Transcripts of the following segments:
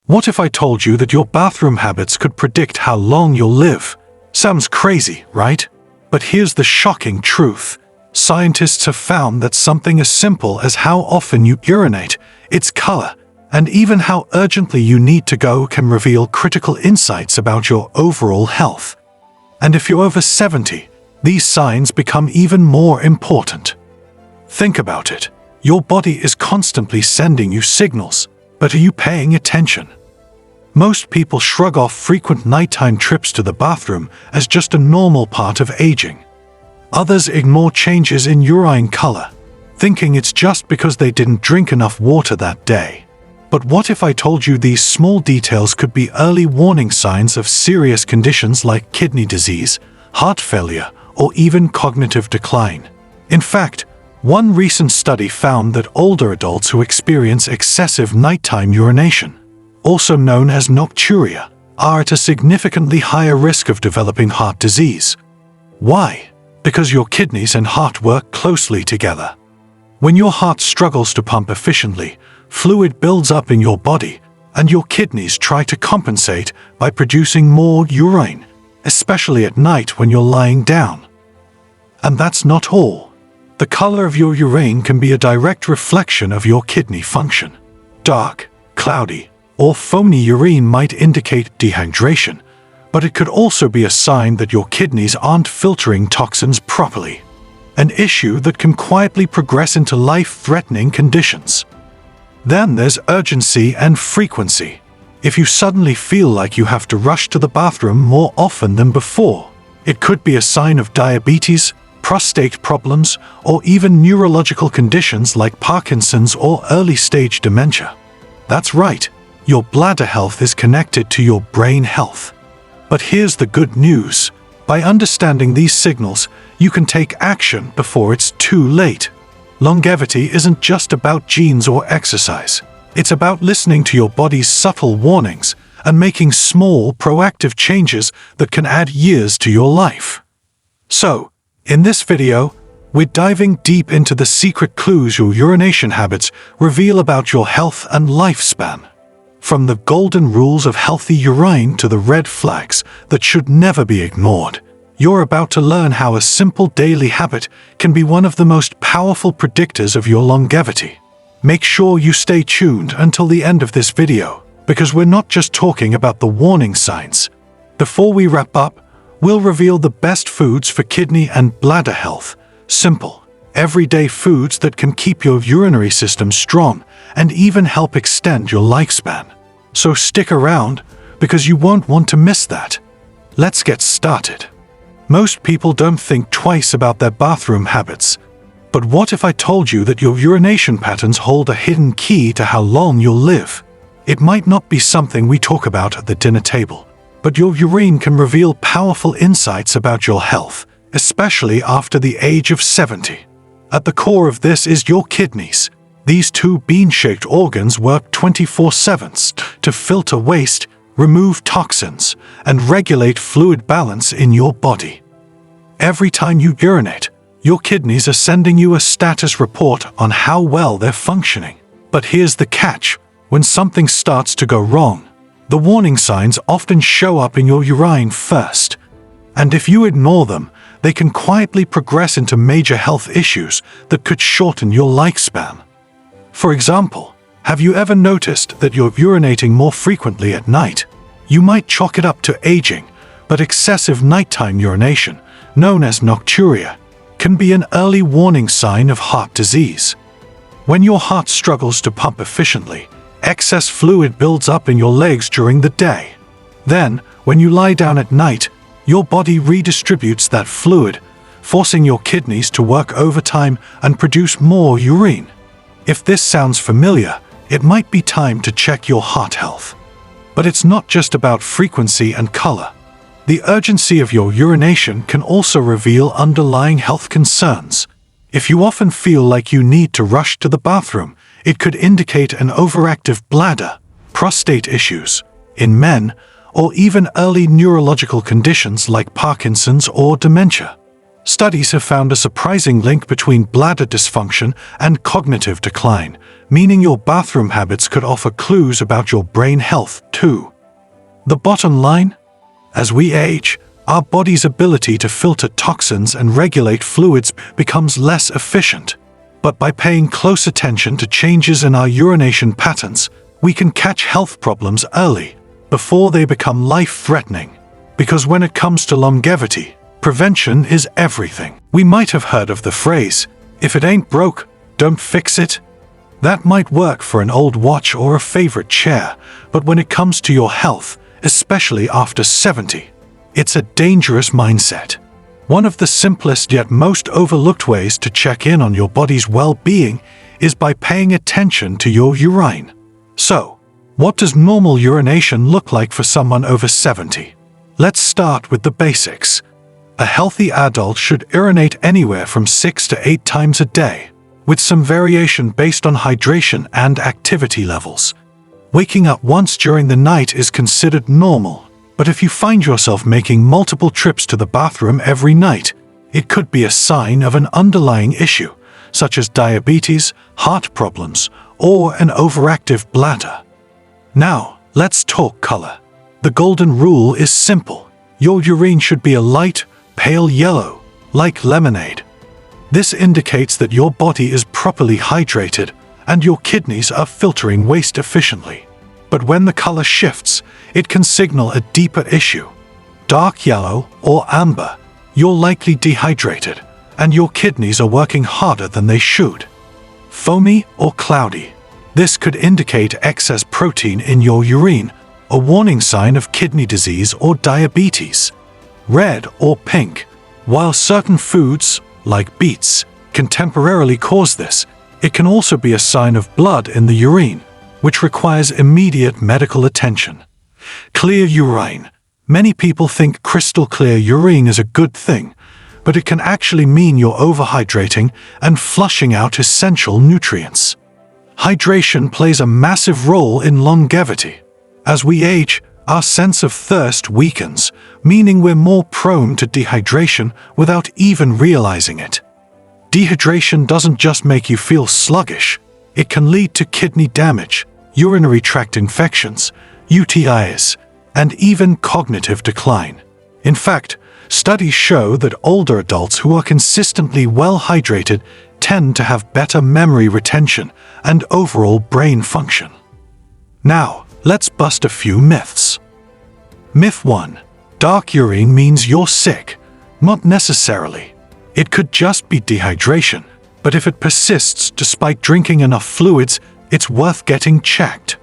What if I told you that your bathroom habits could predict how long you'll live? Sounds crazy, right? But here's the shocking truth. Scientists have found that something as simple as how often you urinate, its color, and even how urgently you need to go can reveal critical insights about your overall health. And if you're over 70, these signs become even more important. Think about it. Your body is constantly sending you signals, but are you paying attention? Most people shrug off frequent nighttime trips to the bathroom as just a normal part of aging. Others ignore changes in urine color, thinking it's just because they didn't drink enough water that day. But what if I told you these small details could be early warning signs of serious conditions like kidney disease, heart failure, or even cognitive decline? In fact, one recent study found that older adults who experience excessive nighttime urination, also known as nocturia, are at a significantly higher risk of developing heart disease. Why? Because your kidneys and heart work closely together. When your heart struggles to pump efficiently, fluid builds up in your body, and your kidneys try to compensate by producing more urine, especially at night when you're lying down. And that's not all. The color of your urine can be a direct reflection of your kidney function. Dark, cloudy, or foamy urine might indicate dehydration, but it could also be a sign that your kidneys aren't filtering toxins properly, an issue that can quietly progress into life-threatening conditions. Then there's urgency and frequency. If you suddenly feel like you have to rush to the bathroom more often than before, it could be a sign of diabetes, prostate problems, or even neurological conditions like Parkinson's or early-stage dementia. That's right. Your bladder health is connected to your brain health. But here's the good news. By understanding these signals, you can take action before it's too late. Longevity isn't just about genes or exercise. It's about listening to your body's subtle warnings and making small, proactive changes that can add years to your life. So, in this video, we're diving deep into the secret clues your urination habits reveal about your health and lifespan. From the golden rules of healthy urine to the red flags that should never be ignored, you're about to learn how a simple daily habit can be one of the most powerful predictors of your longevity. Make sure you stay tuned until the end of this video, because we're not just talking about the warning signs. Before we wrap up, we'll reveal the best foods for kidney and bladder health. Simple, everyday foods that can keep your urinary system strong and even help extend your lifespan. So stick around, because you won't want to miss that. Let's get started. Most people don't think twice about their bathroom habits. But what if I told you that your urination patterns hold a hidden key to how long you'll live? It might not be something we talk about at the dinner table, but your urine can reveal powerful insights about your health, especially after the age of 70. At the core of this is your kidneys. These two bean-shaped organs work 24/7 to filter waste, remove toxins, and regulate fluid balance in your body. Every time you urinate, your kidneys are sending you a status report on how well they're functioning. But here's the catch. When something starts to go wrong, the warning signs often show up in your urine first. And if you ignore them, they can quietly progress into major health issues that could shorten your lifespan. For example, have you ever noticed that you're urinating more frequently at night? You might chalk it up to aging, but excessive nighttime urination, known as nocturia, can be an early warning sign of heart disease. When your heart struggles to pump efficiently, excess fluid builds up in your legs during the day. Then, when you lie down at night, your body redistributes that fluid, forcing your kidneys to work overtime and produce more urine. If this sounds familiar, it might be time to check your heart health. But it's not just about frequency and color. The urgency of your urination can also reveal underlying health concerns. If you often feel like you need to rush to the bathroom, it could indicate an overactive bladder, prostate issues in men, or even early neurological conditions like Parkinson's or dementia. Studies have found a surprising link between bladder dysfunction and cognitive decline, meaning your bathroom habits could offer clues about your brain health too. The bottom line? As we age, our body's ability to filter toxins and regulate fluids becomes less efficient. But by paying close attention to changes in our urination patterns, we can catch health problems early, before they become life-threatening. Because when it comes to longevity, prevention is everything. We might have heard of the phrase, "If it ain't broke, don't fix it." That might work for an old watch or a favorite chair, but when it comes to your health, especially after 70, it's a dangerous mindset. One of the simplest yet most overlooked ways to check in on your body's well-being is by paying attention to your urine. So, what does normal urination look like for someone over 70? Let's start with the basics. A healthy adult should urinate anywhere from 6 to 8 times a day, with some variation based on hydration and activity levels. Waking up once during the night is considered normal, but if you find yourself making multiple trips to the bathroom every night, it could be a sign of an underlying issue, such as diabetes, heart problems, or an overactive bladder. Now, let's talk color. The golden rule is simple. Your urine should be a light, pale yellow, like lemonade. This indicates that your body is properly hydrated and your kidneys are filtering waste efficiently. But when the color shifts, it can signal a deeper issue. Dark yellow or amber, you're likely dehydrated, and your kidneys are working harder than they should. Foamy or cloudy, this could indicate excess protein in your urine, a warning sign of kidney disease or diabetes. Red or pink, while certain foods, like beets, can temporarily cause this, it can also be a sign of blood in the urine, which requires immediate medical attention. Clear urine. Many people think crystal clear urine is a good thing, but it can actually mean you're overhydrating and flushing out essential nutrients. Hydration plays a massive role in longevity. As we age, our sense of thirst weakens, meaning we're more prone to dehydration without even realizing it. Dehydration doesn't just make you feel sluggish, it can lead to kidney damage, urinary tract infections, UTIs, and even cognitive decline. In fact, studies show that older adults who are consistently well hydrated tend to have better memory retention and overall brain function. Now, let's bust a few myths. Myth 1. Dark urine means you're sick. Not necessarily. It could just be dehydration, but if it persists despite drinking enough fluids, it's worth getting checked.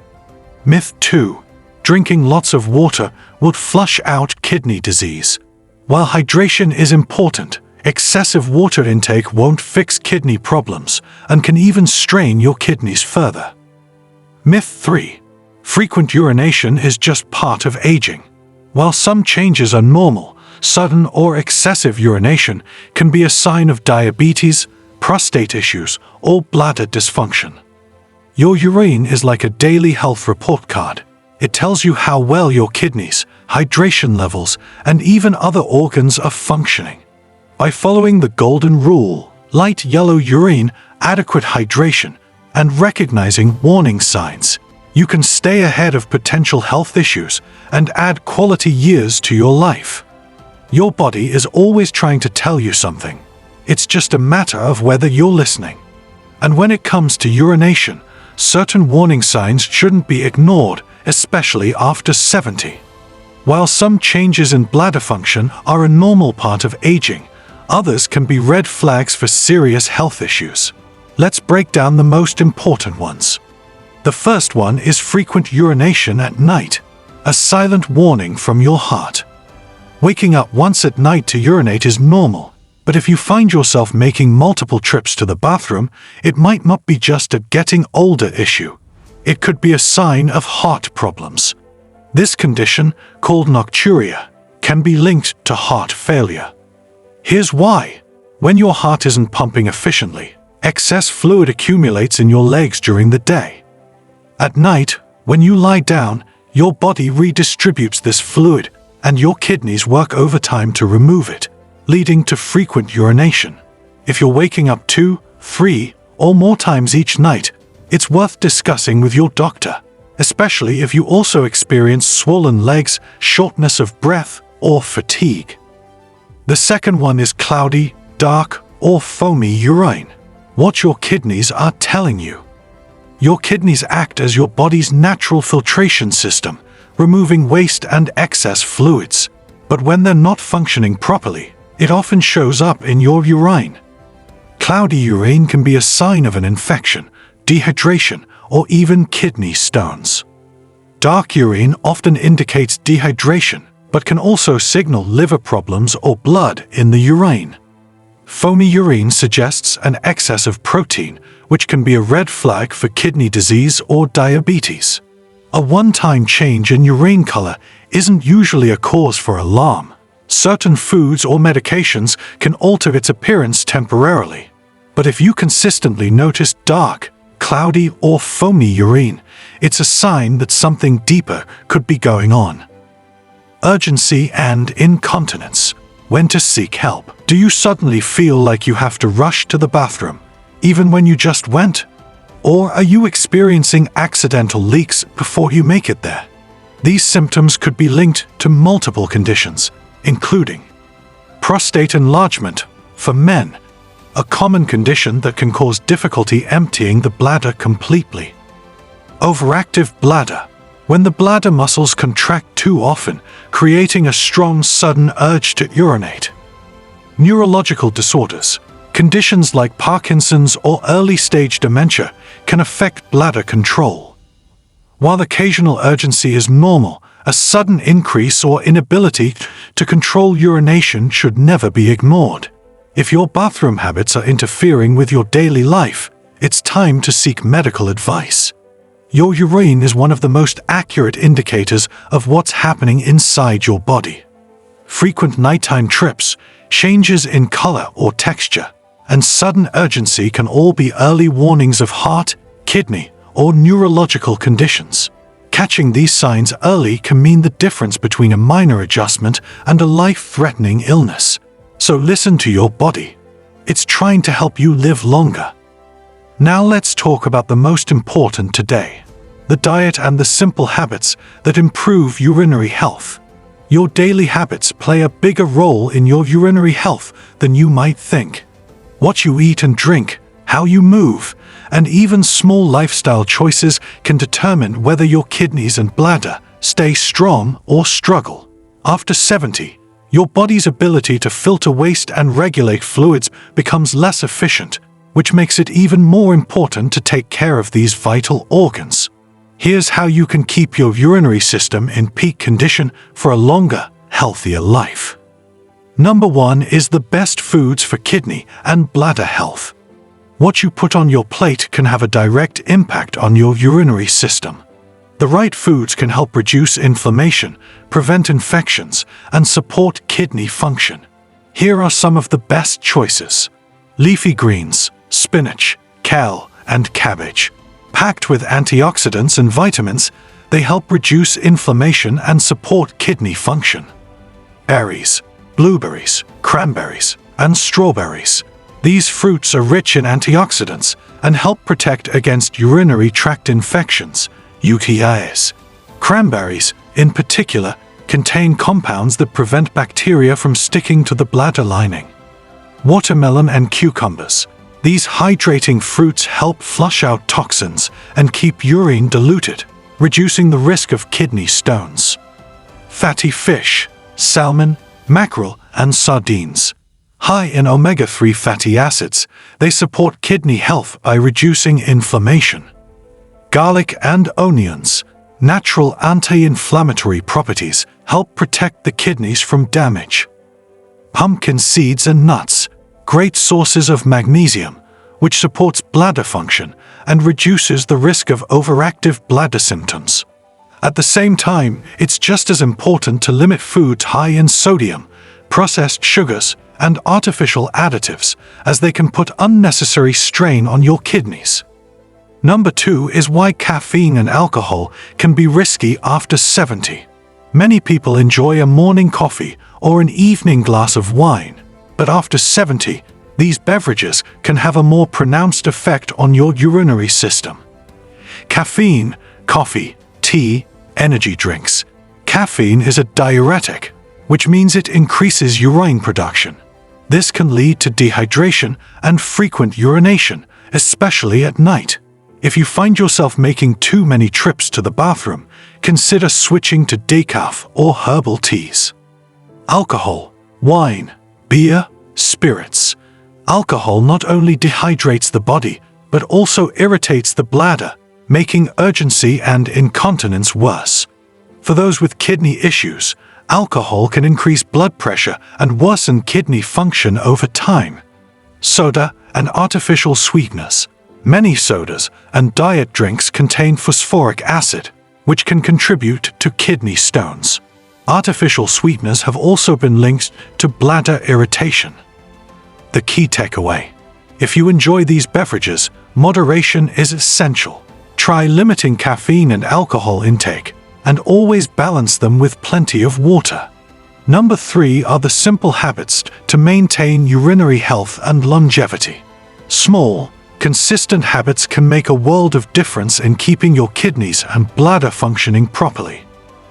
Myth 2. Drinking lots of water would flush out kidney disease. While hydration is important, excessive water intake won't fix kidney problems and can even strain your kidneys further. Myth 3. Frequent urination is just part of aging. While some changes are normal, sudden or excessive urination can be a sign of diabetes, prostate issues, or bladder dysfunction. Your urine is like a daily health report card. It tells you how well your kidneys, hydration levels, and even other organs are functioning. By following the golden rule, light yellow urine, adequate hydration, and recognizing warning signs, you can stay ahead of potential health issues and add quality years to your life. Your body is always trying to tell you something. It's just a matter of whether you're listening. And when it comes to urination, certain warning signs shouldn't be ignored, especially after 70. While some changes in bladder function are a normal part of aging, others can be red flags for serious health issues. Let's break down the most important ones. The first one is frequent urination at night, a silent warning from your heart. Waking up once at night to urinate is normal, but if you find yourself making multiple trips to the bathroom, it might not be just a getting older issue. It could be a sign of heart problems. This condition, called nocturia, can be linked to heart failure. Here's why. When your heart isn't pumping efficiently, excess fluid accumulates in your legs during the day. At night, when you lie down, your body redistributes this fluid, and your kidneys work overtime to remove it, leading to frequent urination. If you're waking up 2, 3, or more times each night, It's worth discussing with your doctor, especially if you also experience swollen legs, shortness of breath, or fatigue. The second one is cloudy, dark, or foamy urine. What your kidneys are telling you. Your kidneys act as your body's natural filtration system, removing waste and excess fluids. But when they're not functioning properly, it often shows up in your urine. Cloudy urine can be a sign of an infection, dehydration, or even kidney stones. Dark urine often indicates dehydration, but can also signal liver problems or blood in the urine. Foamy urine suggests an excess of protein, which can be a red flag for kidney disease or diabetes. A one-time change in urine color isn't usually a cause for alarm. Certain foods or medications can alter its appearance temporarily. But if you consistently notice dark, cloudy, or foamy urine, it's a sign that something deeper could be going on. Urgency and incontinence. When to seek help. Do you suddenly feel like you have to rush to the bathroom, even when you just went? Or are you experiencing accidental leaks before you make it there? These symptoms could be linked to multiple conditions, including prostate enlargement for men, a common condition that can cause difficulty emptying the bladder completely. Overactive bladder, when the bladder muscles contract too often, creating a strong, sudden urge to urinate. Neurological disorders, conditions like Parkinson's or early-stage dementia can affect bladder control. While occasional urgency is normal, a sudden increase or inability to control urination should never be ignored. If your bathroom habits are interfering with your daily life, it's time to seek medical advice. Your urine is one of the most accurate indicators of what's happening inside your body. Frequent nighttime trips, changes in color or texture, and sudden urgency can all be early warnings of heart, kidney, or neurological conditions. Catching these signs early can mean the difference between a minor adjustment and a life-threatening illness. So listen to your body. It's trying to help you live longer. Now let's talk about the most important today: the diet and the simple habits that improve urinary health. Your daily habits play a bigger role in your urinary health than you might think. What you eat and drink, how you move, and even small lifestyle choices can determine whether your kidneys and bladder stay strong or struggle. After 70, your body's ability to filter waste and regulate fluids becomes less efficient, which makes it even more important to take care of these vital organs. Here's how you can keep your urinary system in peak condition for a longer, healthier life. Number 1 is the best foods for kidney and bladder health. What you put on your plate can have a direct impact on your urinary system. The right foods can help reduce inflammation, prevent infections, and support kidney function. Here are some of the best choices. Leafy greens, spinach, kale, and cabbage. Packed with antioxidants and vitamins, they help reduce inflammation and support kidney function. Berries, blueberries, cranberries, and strawberries. These fruits are rich in antioxidants and help protect against urinary tract infections, UTIs. Cranberries, in particular, contain compounds that prevent bacteria from sticking to the bladder lining. Watermelon and cucumbers. These hydrating fruits help flush out toxins and keep urine diluted, reducing the risk of kidney stones. Fatty fish, salmon, mackerel, and sardines. High in omega-3 fatty acids, they support kidney health by reducing inflammation. Garlic and onions. Natural anti-inflammatory properties help protect the kidneys from damage. Pumpkin seeds and nuts. Great sources of magnesium, which supports bladder function and reduces the risk of overactive bladder symptoms. At the same time, it's just as important to limit foods high in sodium, processed sugars, and artificial additives, as they can put unnecessary strain on your kidneys. Number 2 is why caffeine and alcohol can be risky after 70. Many people enjoy a morning coffee or an evening glass of wine, but after 70, these beverages can have a more pronounced effect on your urinary system. Caffeine, coffee, tea, energy drinks. Caffeine is a diuretic, which means it increases urine production. This can lead to dehydration and frequent urination, especially at night. If you find yourself making too many trips to the bathroom, consider switching to decaf or herbal teas. Alcohol, wine, beer, spirits. Alcohol not only dehydrates the body, but also irritates the bladder, making urgency and incontinence worse. For those with kidney issues, alcohol can increase blood pressure and worsen kidney function over time. Soda and artificial sweeteners. Many sodas and diet drinks contain phosphoric acid, which can contribute to kidney stones. Artificial sweeteners have also been linked to bladder irritation. The key takeaway: if you enjoy these beverages, moderation is essential. Try limiting caffeine and alcohol intake, and always balance them with plenty of water. Number 3 are the simple habits to maintain urinary health and longevity. Small, consistent habits can make a world of difference in keeping your kidneys and bladder functioning properly.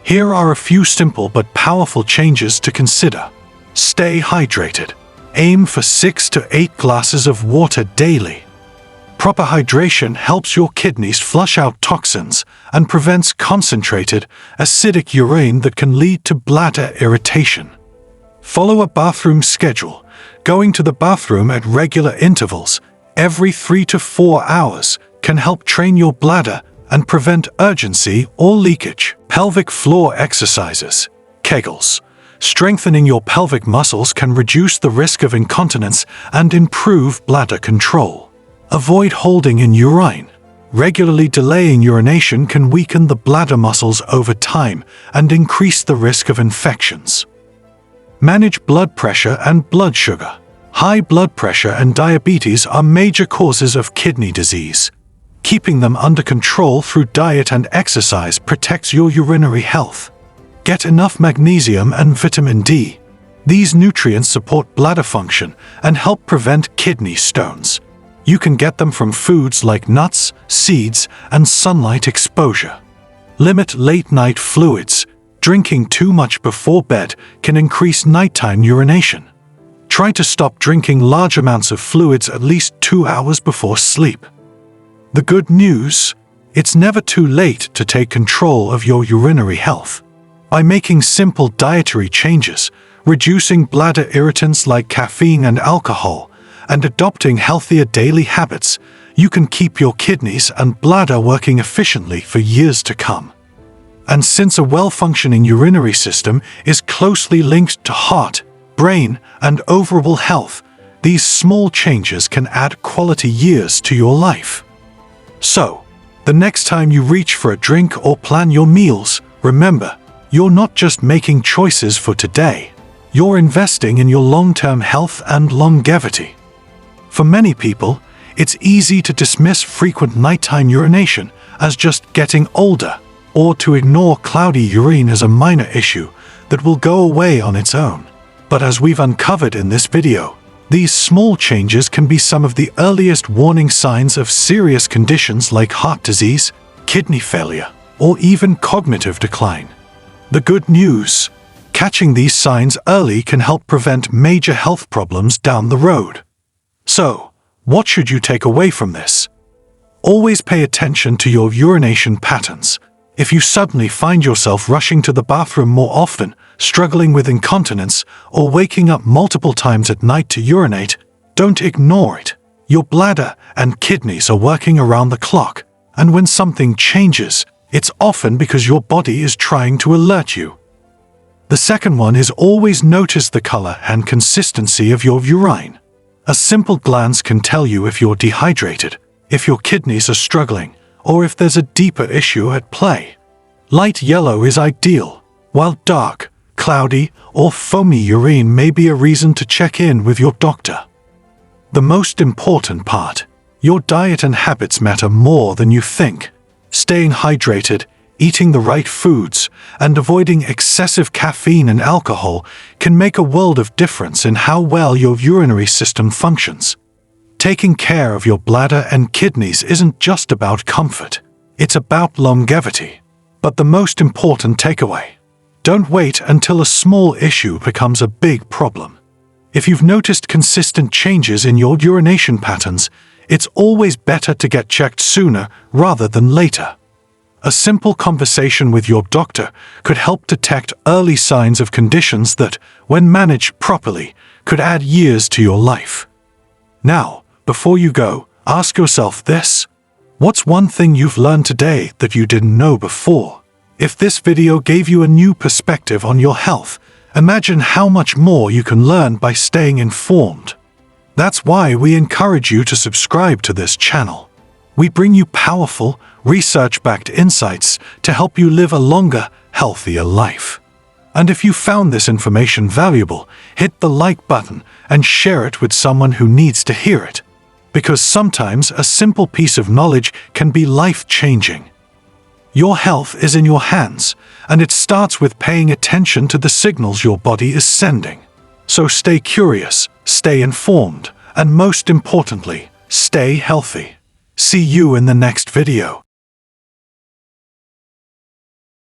Here are a few simple but powerful changes to consider. Stay hydrated. Aim for 6 to 8 glasses of water daily. Proper hydration helps your kidneys flush out toxins and prevents concentrated, acidic urine that can lead to bladder irritation. Follow a bathroom schedule, going to the bathroom at regular intervals, every 3 to 4 hours, can help train your bladder and prevent urgency or leakage. Pelvic floor exercises, Kegels. Strengthening your pelvic muscles can reduce the risk of incontinence and improve bladder control. Avoid holding in urine. Regularly delaying urination can weaken the bladder muscles over time and increase the risk of infections. Manage blood pressure and blood sugar. High blood pressure and diabetes are major causes of kidney disease. Keeping them under control through diet and exercise protects your urinary health. Get enough magnesium and vitamin D. These nutrients support bladder function and help prevent kidney stones. You can get them from foods like nuts, seeds, and sunlight exposure. Limit late-night fluids. Drinking too much before bed can increase nighttime urination. Try to stop drinking large amounts of fluids at least 2 hours before sleep. The good news: it's never too late to take control of your urinary health. By making simple dietary changes, reducing bladder irritants like caffeine and alcohol, and adopting healthier daily habits, you can keep your kidneys and bladder working efficiently for years to come. And since a well-functioning urinary system is closely linked to heart, brain, and overall health, these small changes can add quality years to your life. So, the next time you reach for a drink or plan your meals, remember, you're not just making choices for today, you're investing in your long-term health and longevity. For many people, it's easy to dismiss frequent nighttime urination as just getting older, or to ignore cloudy urine as a minor issue that will go away on its own. But as we've uncovered in this video, these small changes can be some of the earliest warning signs of serious conditions like heart disease, kidney failure, or even cognitive decline. The good news: catching these signs early can help prevent major health problems down the road. So, what should you take away from this? Always pay attention to your urination patterns. If you suddenly find yourself rushing to the bathroom more often, struggling with incontinence, or waking up multiple times at night to urinate, don't ignore it. Your bladder and kidneys are working around the clock, and when something changes, it's often because your body is trying to alert you. The second one is always notice the color and consistency of your urine. A simple glance can tell you if you're dehydrated, if your kidneys are struggling, or if there's a deeper issue at play. Light yellow is ideal, while dark, cloudy, or foamy urine may be a reason to check in with your doctor. The most important part: your diet and habits matter more than you think. Staying hydrated, eating the right foods, and avoiding excessive caffeine and alcohol can make a world of difference in how well your urinary system functions. Taking care of your bladder and kidneys isn't just about comfort. It's about longevity. But the most important takeaway: don't wait until a small issue becomes a big problem. If you've noticed consistent changes in your urination patterns, it's always better to get checked sooner rather than later. A simple conversation with your doctor could help detect early signs of conditions that, when managed properly, could add years to your life. Now, before you go, ask yourself this: what's one thing you've learned today that you didn't know before? If this video gave you a new perspective on your health, imagine how much more you can learn by staying informed. That's why we encourage you to subscribe to this channel. We bring you powerful, research-backed insights to help you live a longer, healthier life. And if you found this information valuable, hit the like button and share it with someone who needs to hear it. Because sometimes a simple piece of knowledge can be life-changing. Your health is in your hands, and it starts with paying attention to the signals your body is sending. So stay curious, stay informed, and most importantly, stay healthy. See you in the next video.